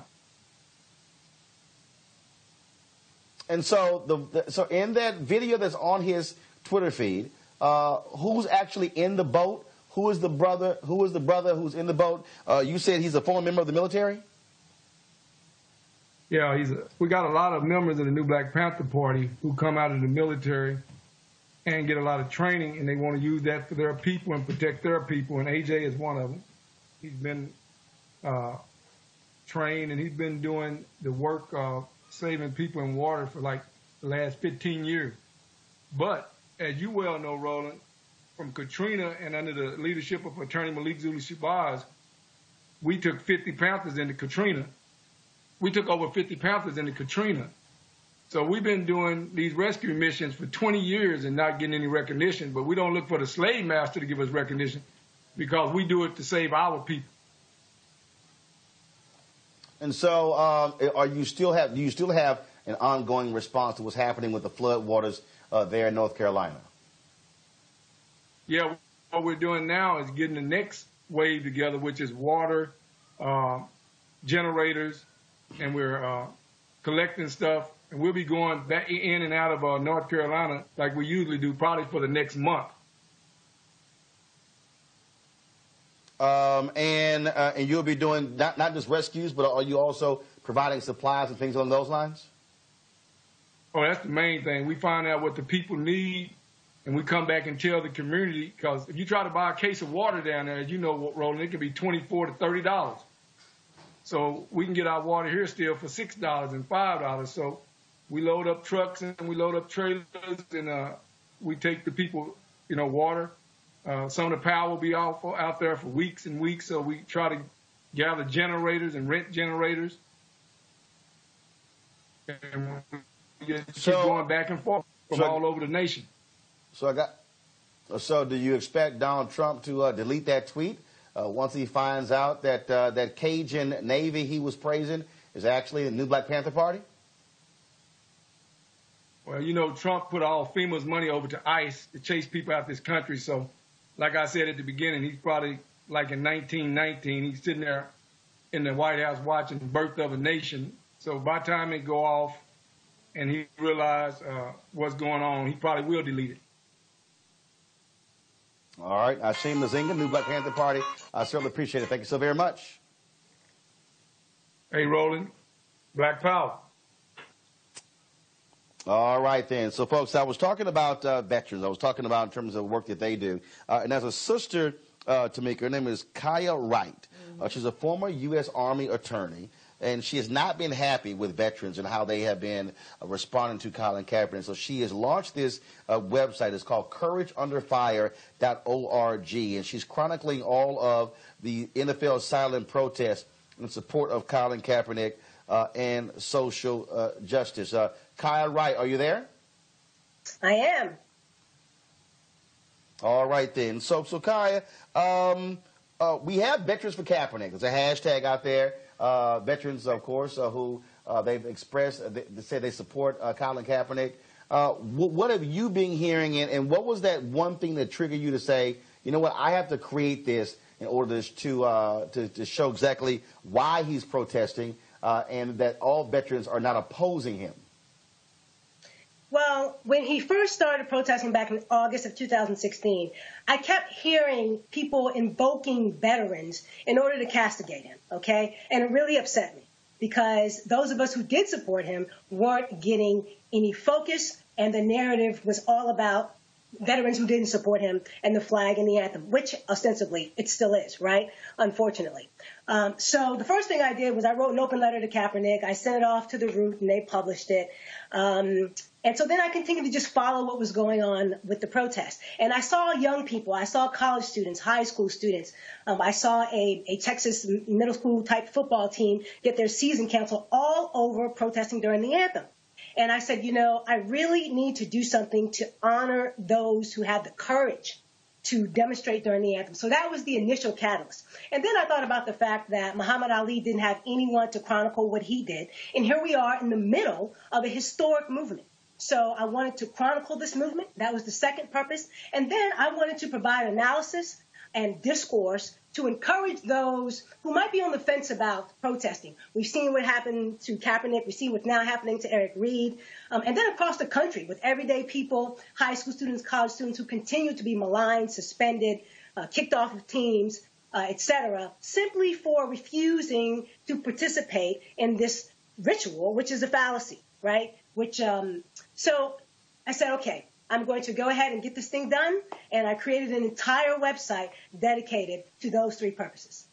And so, so in that video that's on his Twitter feed, who's actually in the boat? Who is the brother? Who is the brother who's in the boat? You said he's a former member of the military? Yeah, we got a lot of members of the New Black Panther Party who come out of the military and get a lot of training, and they want to use that for their people and protect their people, and AJ is one of them. He's been trained, and he's been doing the work of saving people in water for like the last 15 years. But as you well know, Roland, from Katrina and under the leadership of Attorney Malik Zulu Shabazz, we took 50 Panthers into Katrina. We took over 50 Panthers into Katrina. So we've been doing these rescue missions for 20 years and not getting any recognition, but we don't look for the slave master to give us recognition because we do it to save our people. And so do you still have an ongoing response to what's happening with the flood waters there in North Carolina? Yeah, what we're doing now is getting the next wave together, which is water, generators, and we're collecting stuff. And we'll be going back in and out of North Carolina like we usually do, probably for the next month. And you'll be doing not just rescues, but are you also providing supplies and things along those lines? Oh, that's the main thing. We find out what the people need, and we come back and tell the community, because if you try to buy a case of water down there, as you know, Roland, it can be $24 to $30. So we can get our water here still for $6 and $5. So we load up trucks and we load up trailers, and we take the people, water. Some of the power will be out there for weeks and weeks, so we try to gather generators and rent generators. And we keep going back and forth from all over the nation. So do you expect Donald Trump to delete that tweet once he finds out that that Cajun Navy he was praising is actually the new Black Panther Party? Well, Trump put all FEMA's money over to ICE to chase people out this country, so like I said at the beginning, he's probably like in 1919, he's sitting there in the White House watching Birth of a Nation. So by the time it go off and he realizes what's going on, he probably will delete it. All right. Ashim Nazinga, New Black Panther Party. I certainly appreciate it. Thank you so very much. Hey, Roland. Black Power. All right, then. So, folks, I was talking about veterans. I was talking about in terms of work that they do. And as a sister to me, her name is Kaya Wright. She's a former U.S. Army attorney, and she has not been happy with veterans and how they have been responding to Colin Kaepernick. So she has launched this website. It's called CourageUnderFire.org, and she's chronicling all of the NFL silent protests in support of Colin Kaepernick and social justice. Kaya Wright, are you there? I am. All right, then. So Kaya, we have Veterans for Kaepernick. There's a hashtag out there. Veterans, of course, who they've expressed, they said they support Colin Kaepernick. What have you been hearing, and what was that one thing that triggered you to say, you know what, I have to create this in order to show exactly why he's protesting and that all veterans are not opposing him? Well, when he first started protesting back in August of 2016, I kept hearing people invoking veterans in order to castigate him, okay? And it really upset me because those of us who did support him weren't getting any focus, and the narrative was all about veterans who didn't support him and the flag and the anthem, which ostensibly it still is, right? Unfortunately. So the first thing I did was I wrote an open letter to Kaepernick. I sent it off to the Root, and they published it. And so then I continued to just follow what was going on with the protest. And I saw young people. I saw college students, high school students. I saw a Texas middle school type football team get their season canceled all over protesting during the anthem. And I said, I really need to do something to honor those who had the courage to demonstrate during the anthem. So that was the initial catalyst. And then I thought about the fact that Muhammad Ali didn't have anyone to chronicle what he did. And here we are in the middle of a historic movement. So I wanted to chronicle this movement. That was the second purpose. And then I wanted to provide analysis and discourse to encourage those who might be on the fence about protesting. We've seen what happened to Kaepernick. We've seen what's now happening to Eric Reed. And then across the country with everyday people, high school students, college students who continue to be maligned, suspended, kicked off of teams, et cetera, simply for refusing to participate in this ritual, which is a fallacy, right? So I said, okay, I'm going to go ahead and get this thing done. And I created an entire website dedicated to those three purposes.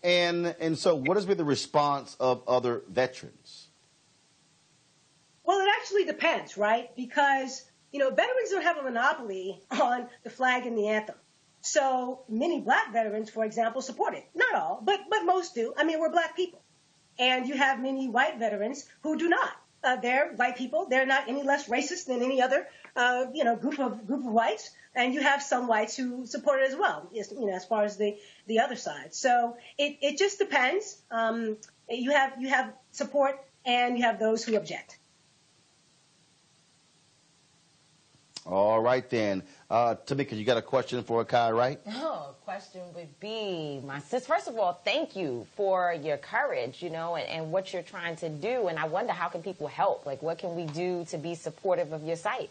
And so what has been the response of other veterans? Well, it actually depends, right? Because, veterans don't have a monopoly on the flag and the anthem. So many black veterans, for example, support it. Not all, but most do. I mean, we're black people. And you have many white veterans who do not. They're white people. They're not any less racist than any other, group of whites. And you have some whites who support it as well, as far as the other side. So it just depends. You have support and you have those who object. All right, then. Tamika, you got a question for Kai, right? Oh, question would be, my sis, first of all, thank you for your courage, and what you're trying to do. And I wonder, how can people help? Like, what can we do to be supportive of your site?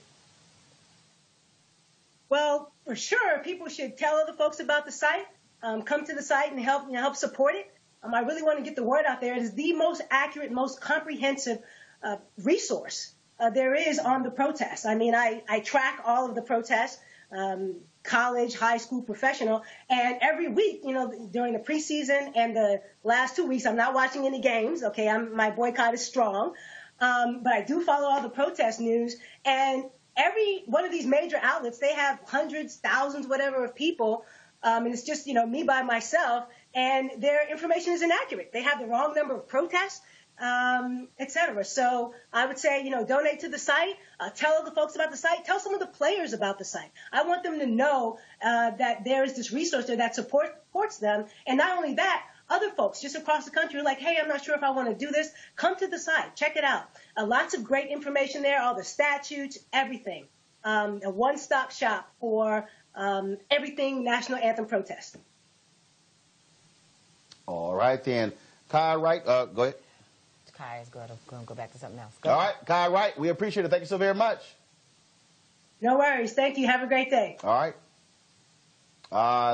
Well, for sure, people should tell other folks about the site, come to the site and help support it. I really want to get the word out there. It is the most accurate, most comprehensive resource there is on the protests. I mean, I track all of the protests, college, high school, professional, and every week, during the preseason and the last 2 weeks, I'm not watching any games. Okay, my boycott is strong, but I do follow all the protest news. And every one of these major outlets, they have hundreds, thousands, whatever of people, and it's just me by myself, and their information is inaccurate. They have the wrong number of protests. Etc. So I would say, donate to the site, tell other folks about the site, tell some of the players about the site. I want them to know that there is this resource there that supports them. And not only that, other folks just across the country are like, hey, I'm not sure if I want to do this. Come to the site. Check it out. Lots of great information there, all the statutes, everything. A one-stop shop for everything National Anthem protest. All right, then. Kai Wright, go ahead. Kai is going to go back to something else. All right, Kai Wright, we appreciate it. Thank you so very much. No worries. Thank you. Have a great day. All right.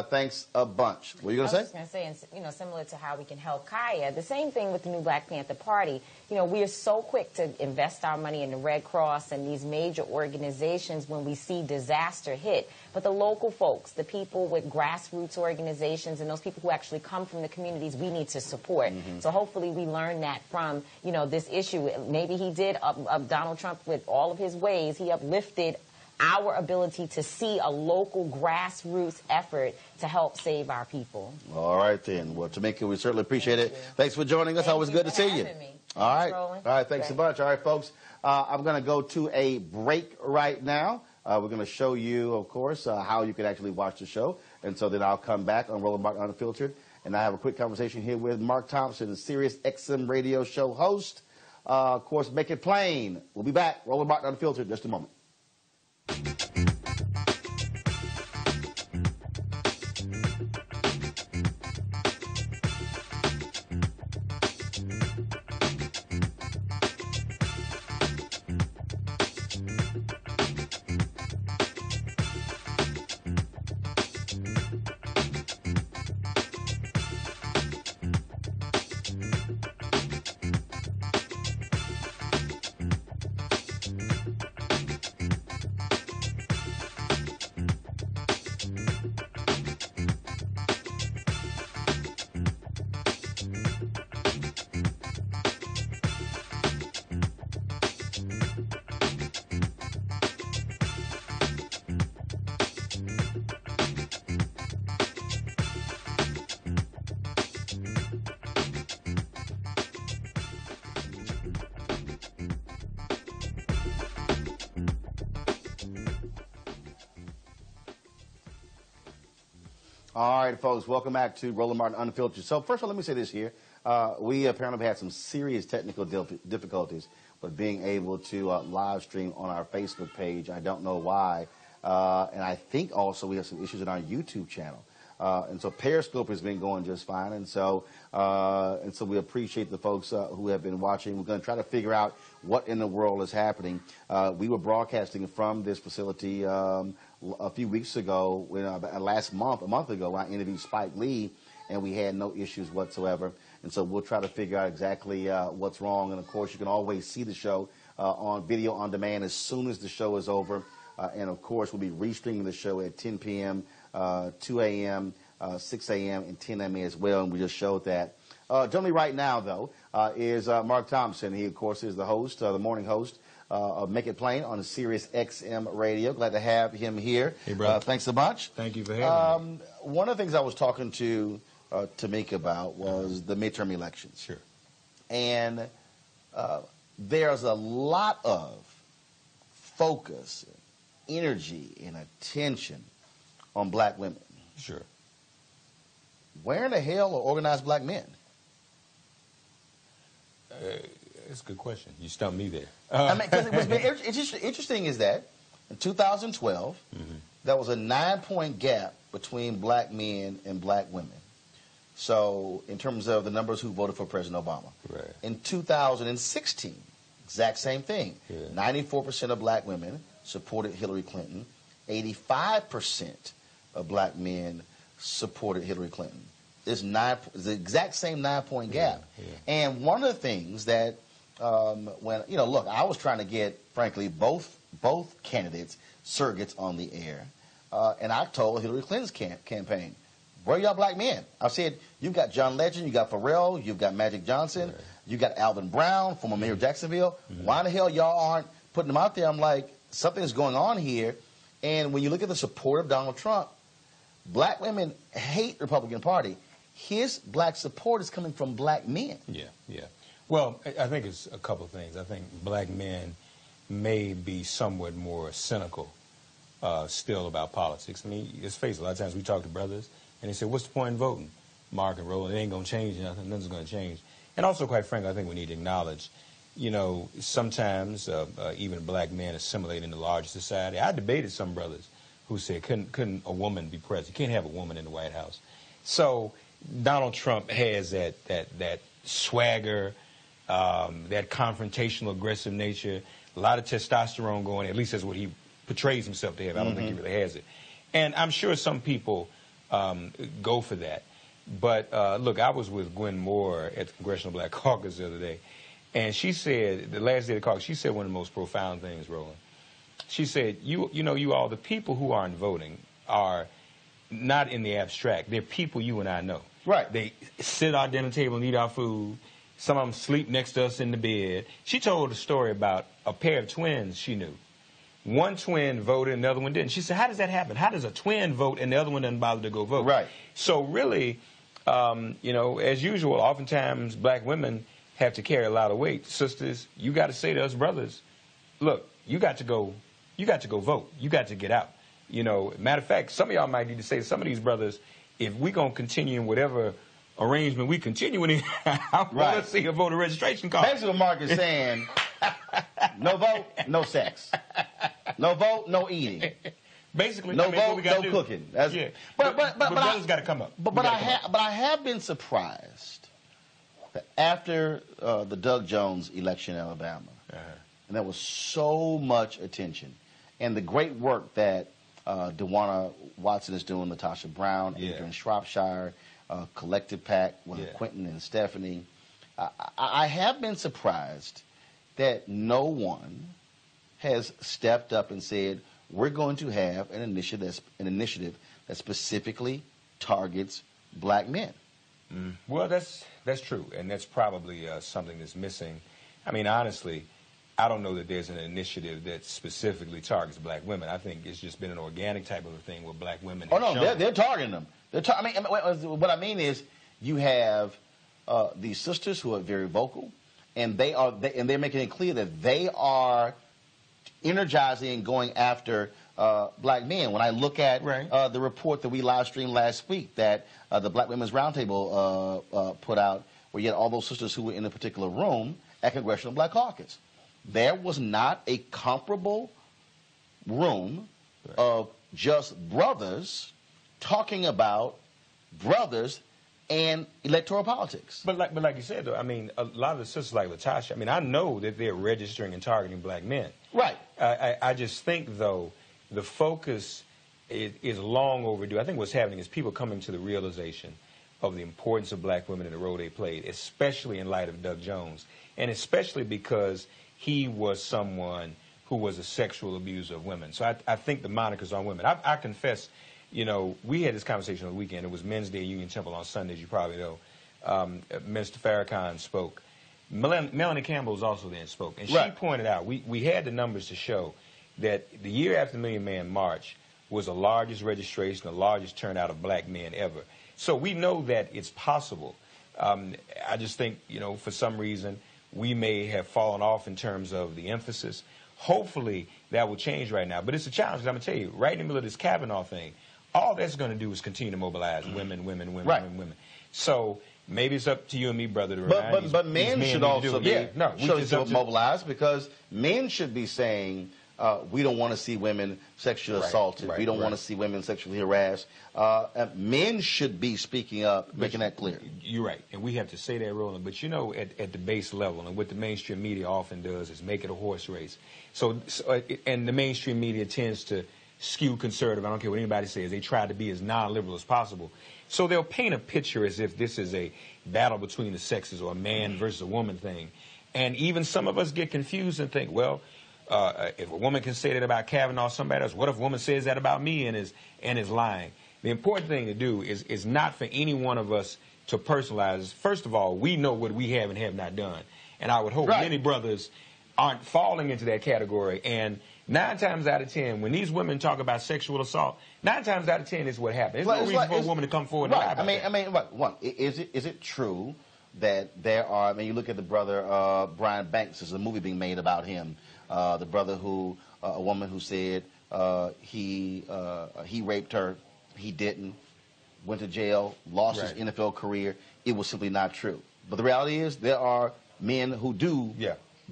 Thanks a bunch. What are you going to say? I was just going to say, similar to how we can help Kaya, the same thing with the new Black Panther Party. We are so quick to invest our money in the Red Cross and these major organizations when we see disaster hit. But the local folks, the people with grassroots organizations and those people who actually come from the communities, we need to support. Mm-hmm. So hopefully we learn that from, this issue. Maybe he did, Donald Trump, with all of his ways, he uplifted our ability to see a local grassroots effort to help save our people. All right, then. Well, Tamika, we certainly appreciate it. Thanks for joining us. Always good to see you. All right. All right, thanks a bunch. All right, folks, I'm going to go to a break right now. We're going to show you, of course, how you can actually watch the show. And so then I'll come back on Roland Martin Unfiltered. And I have a quick conversation here with Mark Thompson, the Sirius XM radio show host. Of course, Make It Plain. We'll be back. Roland Martin Unfiltered in just a moment. All right, folks, welcome back to Roland Martin Unfiltered. So first of all, let me say this here. We apparently had some serious technical difficulties with being able to live stream on our Facebook page. I don't know why. And I think also we have some issues in our YouTube channel. And so Periscope has been going just fine. And so we appreciate the folks who have been watching. We're going to try to figure out what in the world is happening. We were broadcasting from this facility a few weeks ago, a month ago, when I interviewed Spike Lee, and we had no issues whatsoever. And so we'll try to figure out exactly what's wrong. And, of course, you can always see the show on video on demand as soon as the show is over. And, of course, we'll be restreaming the show at 10 p.m., 2 a.m., 6 a.m. and 10 a.m. as well, and we just showed that. Joining me right now, though, is Mark Thompson. He, of course, is the host, the morning host of Make It Plain on Sirius XM Radio. Glad to have him here. Hey, brother. Thanks so much. Thank you for having me. One of the things I was talking to Tamika about was the midterm elections. Sure. And there's a lot of focus, energy, and attention on black women. Sure. Where in the hell are organized black men? That's a good question. You stumped me there. I mean, because it's interesting is that in 2012, there was a 9-point gap between black men and black women. So, in terms of the numbers who voted for President Obama. Right. In 2016, exact same thing. Yeah. 94% of black women supported Hillary Clinton. 85% of black men supported Hillary Clinton. It's the exact same 9-point gap. Yeah. And one of the things that, when, look, I was trying to get, frankly, both candidates, surrogates on the air. And I told Hillary Clinton's campaign, where are y'all black men? I said, you've got John Legend, you got Pharrell, you've got Magic Johnson, you got Alvin Brown, former mayor of Jacksonville. Why in the hell y'all aren't putting them out there? I'm like, something's going on here. And when you look at the support of Donald Trump, black women hate the Republican Party. His black support is coming from black men. Yeah. Well, I think it's a couple of things. I think black men may be somewhat more cynical still about politics. I mean, let's face it, a lot of times we talk to brothers, and they say, what's the point in voting? Mark and Roland, it ain't going to change nothing. Nothing's going to change. And also, quite frankly, I think we need to acknowledge, sometimes even black men assimilate into larger society. I debated some brothers who said, couldn't a woman be president? You can't have a woman in the White House. So Donald Trump has that swagger, that confrontational, aggressive nature, a lot of testosterone going, at least that's what he portrays himself to have. I don't think he really has it. And I'm sure some people go for that. But, look, I was with Gwen Moore at the Congressional Black Caucus the other day, and she said, the last day of the caucus, she said one of the most profound things, Roland. She said, you all, the people who aren't voting are not in the abstract. They're people you and I know. Right. They sit at our dinner table and eat our food. Some of them sleep next to us in the bed. She told a story about a pair of twins she knew. One twin voted and the other one didn't. She said, how does that happen? How does a twin vote and the other one doesn't bother to go vote? Right. So really, as usual, oftentimes black women have to carry a lot of weight. Sisters, you got to say to us brothers, look, you got to go vote. You got to get out. Matter of fact, some of y'all might need to say to some of these brothers, if we're going to continue in whatever arrangement we continue in, I want to see a voter registration card. Basically what Mark is saying, no vote, no sex. No vote, no eating. Basically, no vote, no cooking. But brothers got to come up. But I have been surprised that after the Doug Jones election in Alabama, and there was so much attention, and the great work that DeWanna Watson is doing, Latasha Brown, Adrian Shropshire, Collective Pack, Quentin and Stephanie. I have been surprised that no one has stepped up and said, we're going to have an initiative that specifically targets black men. Well, that's true, and that's probably something that's missing. I mean, honestly, I don't know that there's an initiative that specifically targets black women. I think it's just been an organic type of a thing where black women have shown. They're targeting them. What I mean is you have these sisters who are very vocal, and they're making it clear that they are energizing and going after black men. When I look at the report that we live streamed last week that the Black Women's Roundtable put out, where you had all those sisters who were in a particular room at Congressional Black Caucus, there was not a comparable room of just brothers talking about brothers and electoral politics. But like you said, though, I mean, a lot of the sisters like Latasha, I mean, I know that they're registering and targeting black men. Right. I just think, though, the focus is long overdue. I think what's happening is people coming to the realization of the importance of black women and the role they played, especially in light of Doug Jones, and especially because he was someone who was a sexual abuser of women. So I think the moniker's on women. I confess, you know, we had this conversation on the weekend. It was Men's Day at Union Temple on Sundays, you probably know. Minister Farrakhan spoke. Melanie Campbell was also there and spoke. And she pointed out, we had the numbers to show that the year after the Million Man March was the largest registration, the largest turnout of black men ever. So we know that it's possible. I just think, you know, for some reason, we may have fallen off in terms of the emphasis. Hopefully, that will change right now. But it's a challenge. I'm going to tell you, right in the middle of this Kavanaugh thing, all that's going to do is continue to mobilize women. So maybe it's up to you and me, brother, to remind but men should also be mobilized, because men should be saying, we don't want to see women sexually assaulted. We don't want to see women sexually harassed. Men should be speaking up, making that clear. You're right. And we have to say that, Roland. But, you know, at the base level, and what the mainstream media often does is make it a horse race. And the mainstream media tends to skew conservative. I don't care what anybody says. They try to be as non-liberal as possible. So they'll paint a picture as if this is a battle between the sexes or a man versus a woman thing. And even some of us get confused and think, well, if a woman can say that about Kavanaugh or somebody else, what if a woman says that about me and is lying? The important thing to do is not for any one of us to personalize. First of all, we know what we have and have not done. And I would hope many brothers aren't falling into that category. And 9 times out of 10, when these women talk about sexual assault, 9 times out of 10 is what happens. There's no reason for a woman to come forward and lie about that. Is it true that there are, I mean, you look at the brother Brian Banks, there's a movie being made about him, the brother who, a woman who said he raped her, he didn't, went to jail, lost his NFL career. It was simply not true. But the reality is there are men who do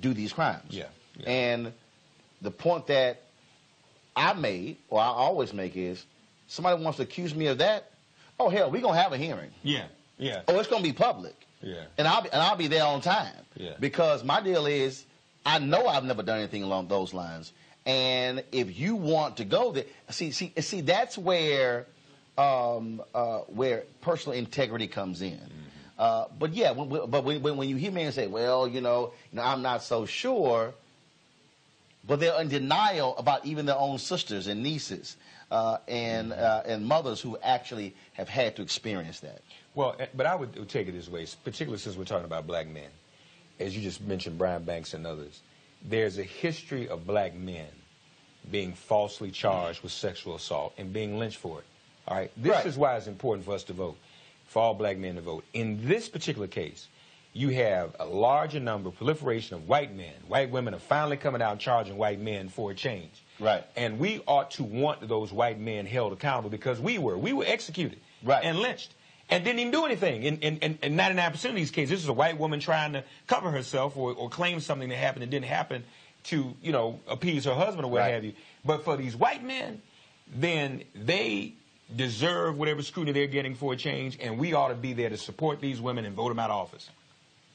these crimes. And the point that I made, or I always make, is somebody wants to accuse me of that, oh, hell, we're going to have a hearing. Oh, it's going to be public. And I'll be there on time. Because my deal is, I know I've never done anything along those lines. And if you want to go there, see, that's where personal integrity comes in. But yeah, when you hear men say, well, you know, I'm not so sure, but they're in denial about even their own sisters and nieces and mothers who actually have had to experience that. Well, but I would take it this way, particularly since we're talking about black men. As you just mentioned, Brian Banks and others, there's a history of black men being falsely charged with sexual assault and being lynched for it. All right? This is why it's important for us to vote, for all black men to vote. In this particular case, you have a larger number, proliferation of white men. White women are finally coming out and charging white men for a change. And we ought to want those white men held accountable, because we were executed and lynched and didn't even do anything. In 99% of these cases, this is a white woman trying to cover herself or claim something that happened that didn't happen to, you know, appease her husband or what have you. But for these white men, then they deserve whatever scrutiny they're getting for a change, and we ought to be there to support these women and vote them out of office.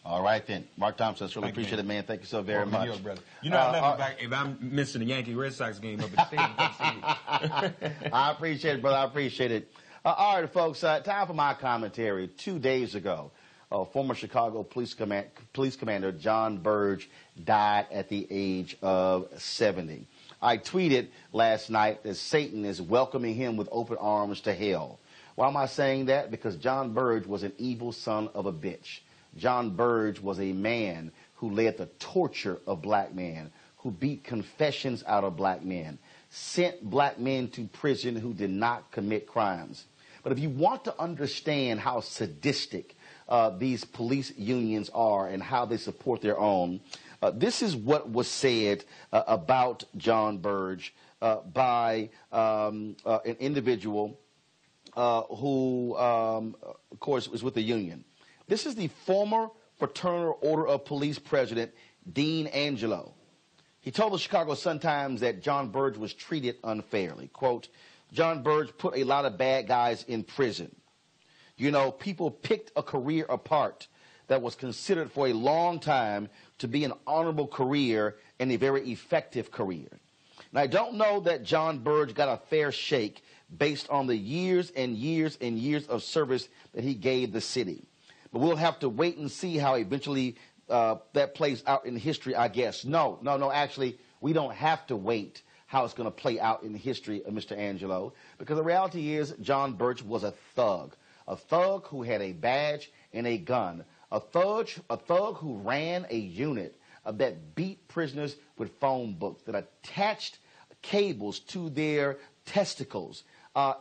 All right, then. Mark Thompson, I really appreciate it, man. Thank you so very much. New York, brother. You know, I left if I'm missing the Yankee-Red Sox game up at the stadium. I appreciate it, brother. I appreciate it. All right, folks, time for my commentary. 2 days ago, former Chicago police commander Jon Burge died at the age of 70. I tweeted last night that Satan is welcoming him with open arms to hell. Why am I saying that? Because Jon Burge was an evil son of a bitch. Jon Burge was a man who led the torture of black men, who beat confessions out of black men, sent black men to prison who did not commit crimes. But if you want to understand how sadistic these police unions are and how they support their own, this is what was said about Jon Burge by an individual who, of course, was with the union. This is the former Fraternal Order of Police president, Dean Angelou. He told the Chicago Sun-Times that Jon Burge was treated unfairly. Quote, Jon Burge put a lot of bad guys in prison. You know, people picked a career apart that was considered for a long time to be an honorable career and a very effective career. Now, I don't know that Jon Burge got a fair shake based on the years and years and years of service that he gave the city. But we'll have to wait and see how eventually that plays out in history, I guess. No, actually, we don't have to wait how it's going to play out in the history of Mr. Angelou, because the reality is Jon Burge was a thug who had a badge and a gun, a thug who ran a unit that beat prisoners with phone books, that attached cables to their testicles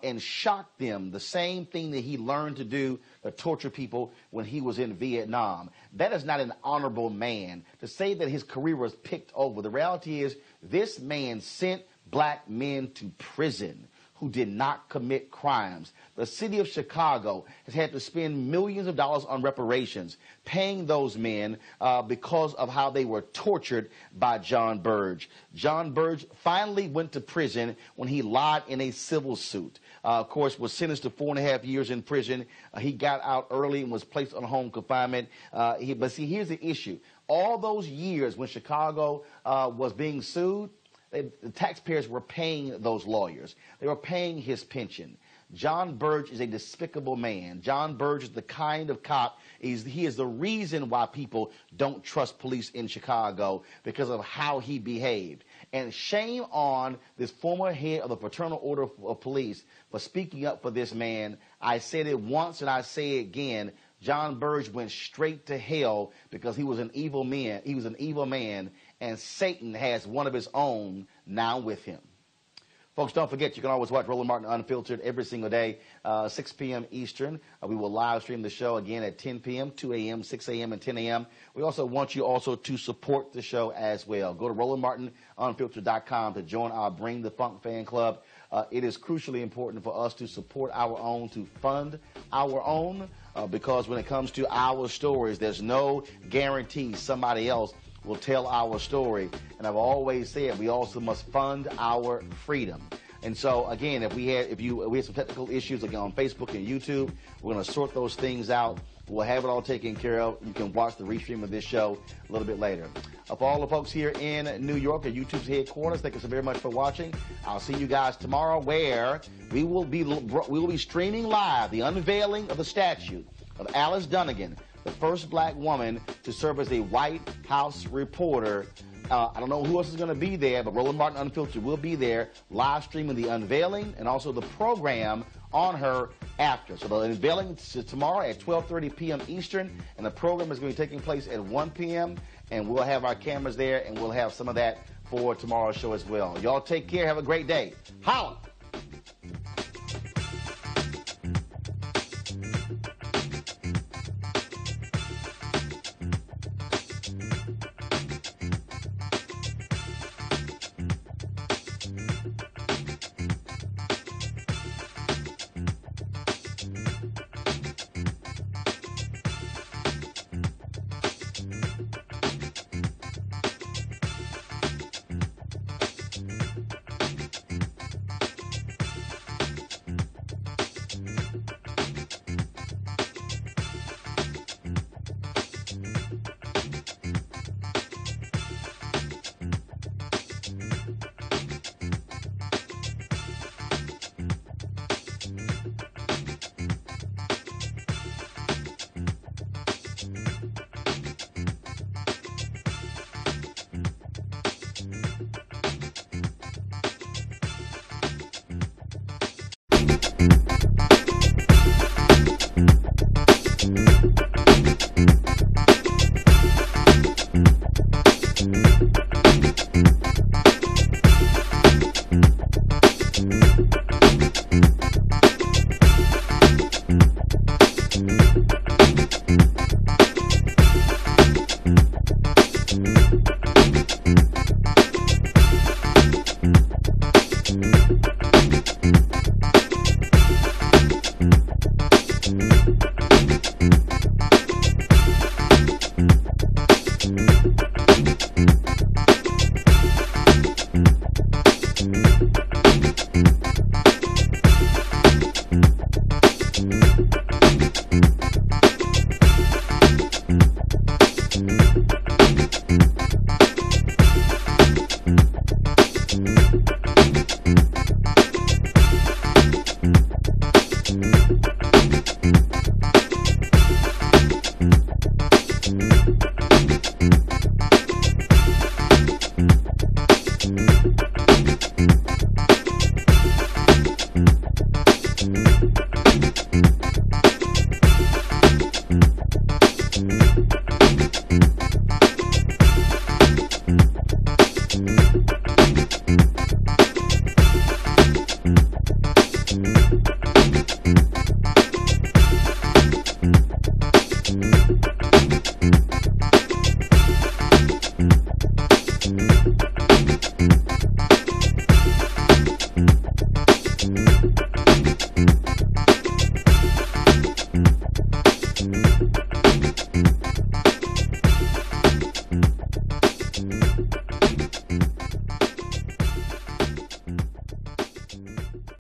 and shocked them, the same thing that he learned to do to torture people when he was in Vietnam. That is not an honorable man. To say that his career was picked over, the reality is this man sent black men to prison who did not commit crimes. The city of Chicago has had to spend millions of dollars on reparations, paying those men because of how they were tortured by Jon Burge. Jon Burge finally went to prison when he lied in a civil suit. Of course, was sentenced to 4.5 years in prison. He got out early and was placed on home confinement. But see, here's the issue. All those years when Chicago was being sued, the taxpayers were paying those lawyers. They were paying his pension. Jon Burge is a despicable man. Jon Burge is the kind of cop, he is the reason why people don't trust police in Chicago, because of how he behaved. And shame on this former head of the Fraternal Order of Police for speaking up for this man. I said it once and I say it again. Jon Burge went straight to hell because he was an evil man. He was an evil man, and Satan has one of his own now with him. Folks, don't forget, you can always watch Roland Martin Unfiltered every single day, 6 p.m. Eastern. We will live stream the show again at 10 p.m., 2 a.m., 6 a.m., and 10 a.m. We also want you also to support the show as well. Go to RolandMartinUnfiltered.com to join our Bring the Funk fan club. It is crucially important for us to support our own, to fund our own, because when it comes to our stories, there's no guarantee somebody else will tell our story. And I've always said we also must fund our freedom. And so, again, if we had some technical issues again on Facebook and YouTube, we're going to sort those things out. We'll have it all taken care of. You can watch the restream of this show a little bit later. For all the folks here in New York at YouTube's headquarters, thank you so very much for watching. I'll see you guys tomorrow, where we will be streaming live the unveiling of the statue of Alice Dunnigan, the first black woman to serve as a White House reporter. I don't know who else is going to be there, but Roland Martin Unfiltered will be there, live streaming the unveiling and also the program on her after. So the unveiling is tomorrow at 12:30 p.m. Eastern, and the program is going to be taking place at 1 p.m., and we'll have our cameras there, and we'll have some of that for tomorrow's show as well. Y'all take care. Have a great day. Holla! Bye.